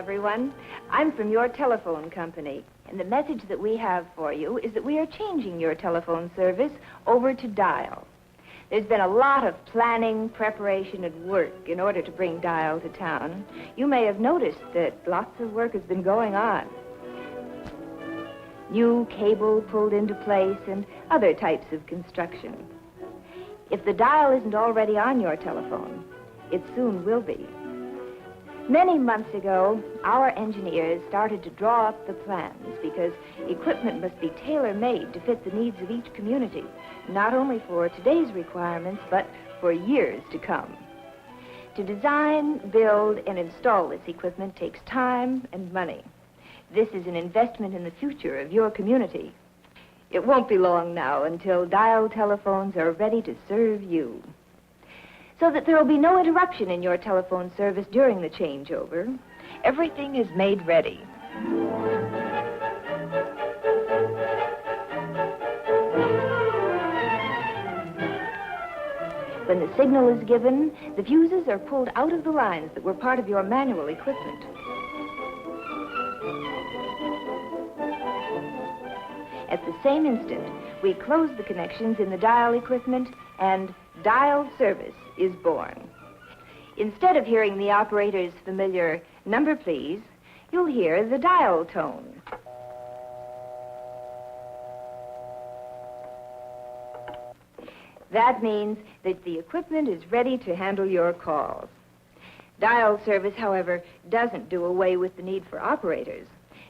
everyone. I'm from your telephone company, and the message that we have for you is that we are changing your telephone service over to Dial. There's been a lot of planning, preparation, and work in order to bring Dial to town. You may have noticed that lots of work has been going on. New cable pulled into place and other types of construction. If the Dial isn't already on your telephone, it soon will be. Many months ago, our engineers started to draw up the plans because equipment must be tailor-made to fit the needs of each community, not only for today's requirements, but for years to come. To design, build, and install this equipment takes time and money. This is an investment in the future of your community. It won't be long now until Dial telephones are ready to serve you, so that there will be no interruption in your telephone service during the changeover. Everything is made ready. When the signal is given, the fuses are pulled out of the lines that were part of your manual equipment. At the same instant, we close the connections in the Dial equipment, and Dial service is born. Instead of hearing the operator's familiar "number please," you'll hear the dial tone. That means that the equipment is ready to handle your calls. Dial service, however, doesn't do away with the need for operators.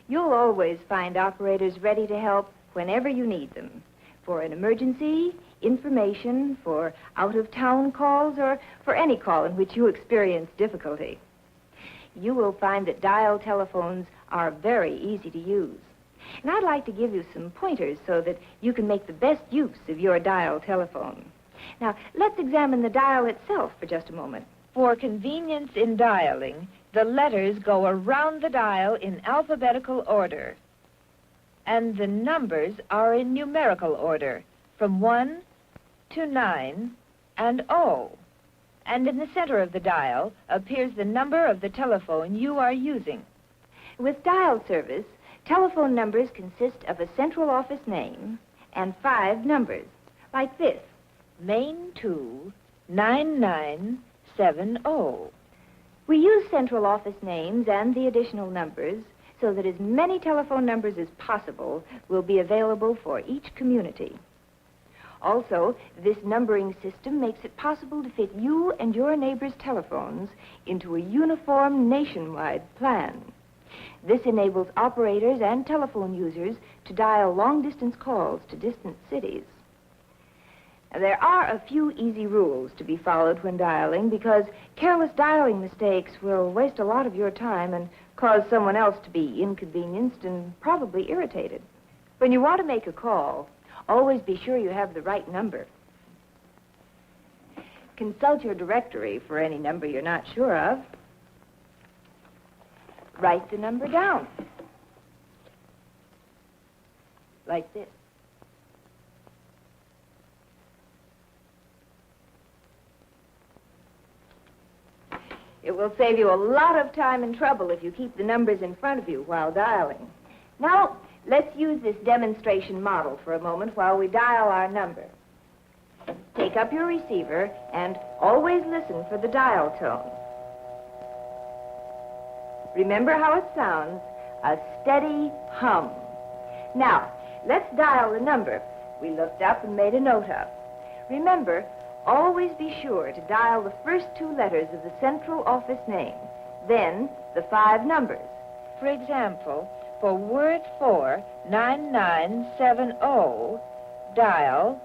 You'll always find operators ready to help whenever you need them, for an emergency, information, for out-of-town calls, or for any call in which you experience difficulty. You will find that Dial telephones are very easy to use. And I'd like to give you some pointers so that you can make the best use of your Dial telephone. Now, let's examine the Dial itself for just a moment. For convenience in dialing, the letters go around the dial in alphabetical order, and the numbers are in numerical order, from 1 to 9 and 0. And in the center of the dial appears the number of the telephone you are using. With Dial service, telephone numbers consist of a central office name and 5 numbers, like this: Main 2 9970. We use central office names and the additional numbers so that as many telephone numbers as possible will be available for each community. Also, this numbering system makes it possible to fit you and your neighbors' telephones into a uniform nationwide plan. This enables operators and telephone users to dial long-distance calls to distant cities. Now, there are a few easy rules to be followed when dialing, because careless dialing mistakes will waste a lot of your time and cause someone else to be inconvenienced and probably irritated. When you want to make a call, always be sure you have the right number. Consult your directory for any number you're not sure of. Write the number down, like this. It will save you a lot of time and trouble if you keep the numbers in front of you while dialing. Now, let's use this demonstration model for a moment while we dial our number. Take up your receiver and always listen for the dial tone. Remember how it sounds, a steady hum. Now, let's dial the number we looked up and made a note of. Remember, always be sure to dial the first 2 letters of the central office name, then the 5 numbers. For example, for word 4, 9970, dial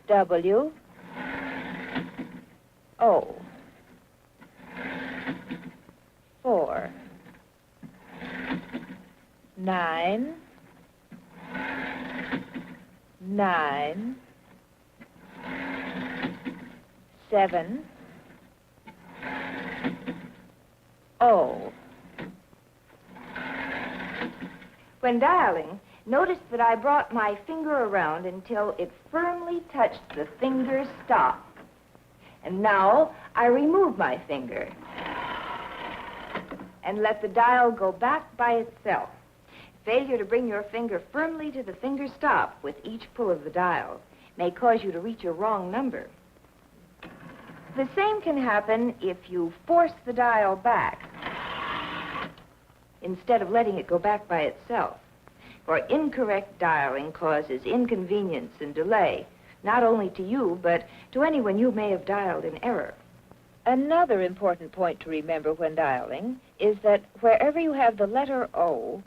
W O 4 9 9 7 0. When dialing, notice that I brought my finger around until it firmly touched the finger stop. And now I remove my finger. and let the dial go back by itself. Failure to bring your finger firmly to the finger stop with each pull of the dial may cause you to reach a wrong number. The same can happen if you force the dial back instead of letting it go back by itself. For incorrect dialing causes inconvenience and delay, not only to you, but to anyone you may have dialed in error. Another important point to remember when dialing is that wherever you have the letter O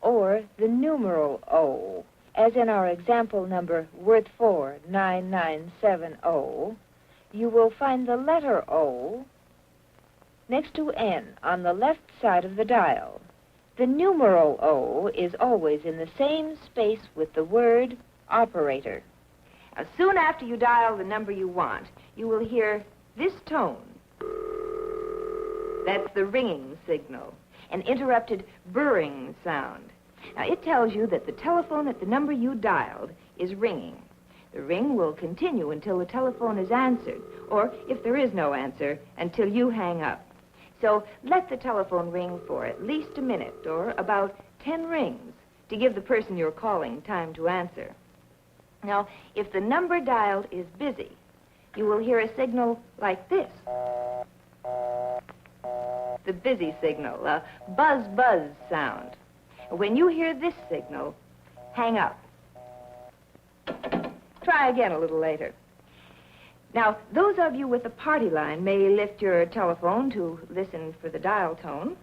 or the numeral O, as in our example number worth 49970, you will find the letter O next to N on the left side of the dial. The numeral O is always in the same space with the word operator. Now, soon after you dial the number you want, you will hear this tone. That's the ringing signal, an interrupted burring sound. Now, it tells you that the telephone at the number you dialed is ringing. The ring will continue until the telephone is answered, or if there is no answer, until you hang up. So let the telephone ring for at least a minute, or about 10 rings, to give the person you're calling time to answer. Now, if the number dialed is busy, you will hear a signal like this. The busy signal, a buzz-buzz sound. When you hear this signal, hang up. Try again a little later. Now, those of you with a party line may lift your telephone to listen for the dial tone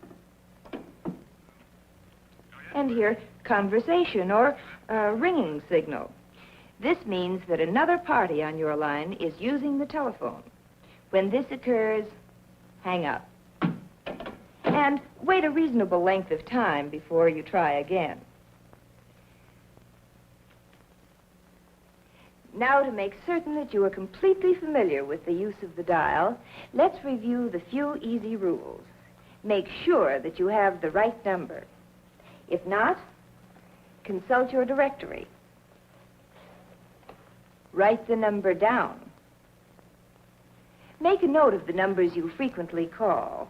and hear conversation or a ringing signal. This means that another party on your line is using the telephone. When this occurs, hang up. And wait a reasonable length of time before you try again. Now, to make certain that you are completely familiar with the use of the dial, let's review the few easy rules. Make sure that you have the right number. If not, consult your directory. Write the number down. Make a note of the numbers you frequently call.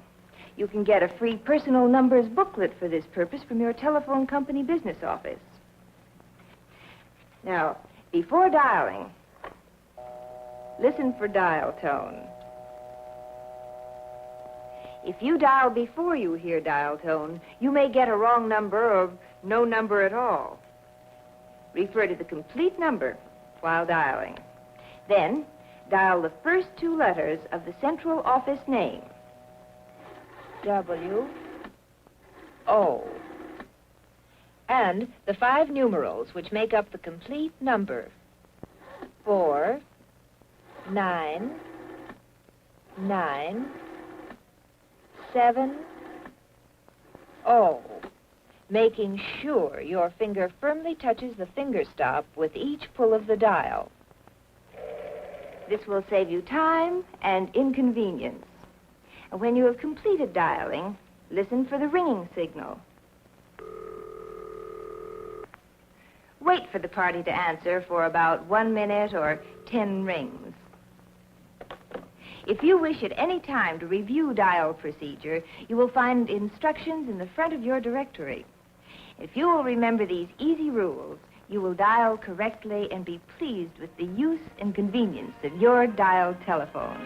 You can get a free personal numbers booklet for this purpose from your telephone company business office. Now, before dialing, listen for dial tone. If you dial before you hear dial tone, you may get a wrong number or no number at all. Refer to the complete number while dialing. Then, dial the first 2 letters of the central office name. W-O. And the 5 numerals which make up the complete number. 4, 9, 9, 7, 0. Making sure your finger firmly touches the finger stop with each pull of the dial. This will save you time and inconvenience. When you have completed dialing, listen for the ringing signal. Wait for the party to answer for about 1 minute or 10 rings. If you wish at any time to review dial procedure, you will find instructions in the front of your directory. If you will remember these easy rules, you will dial correctly and be pleased with the use and convenience of your dial telephone.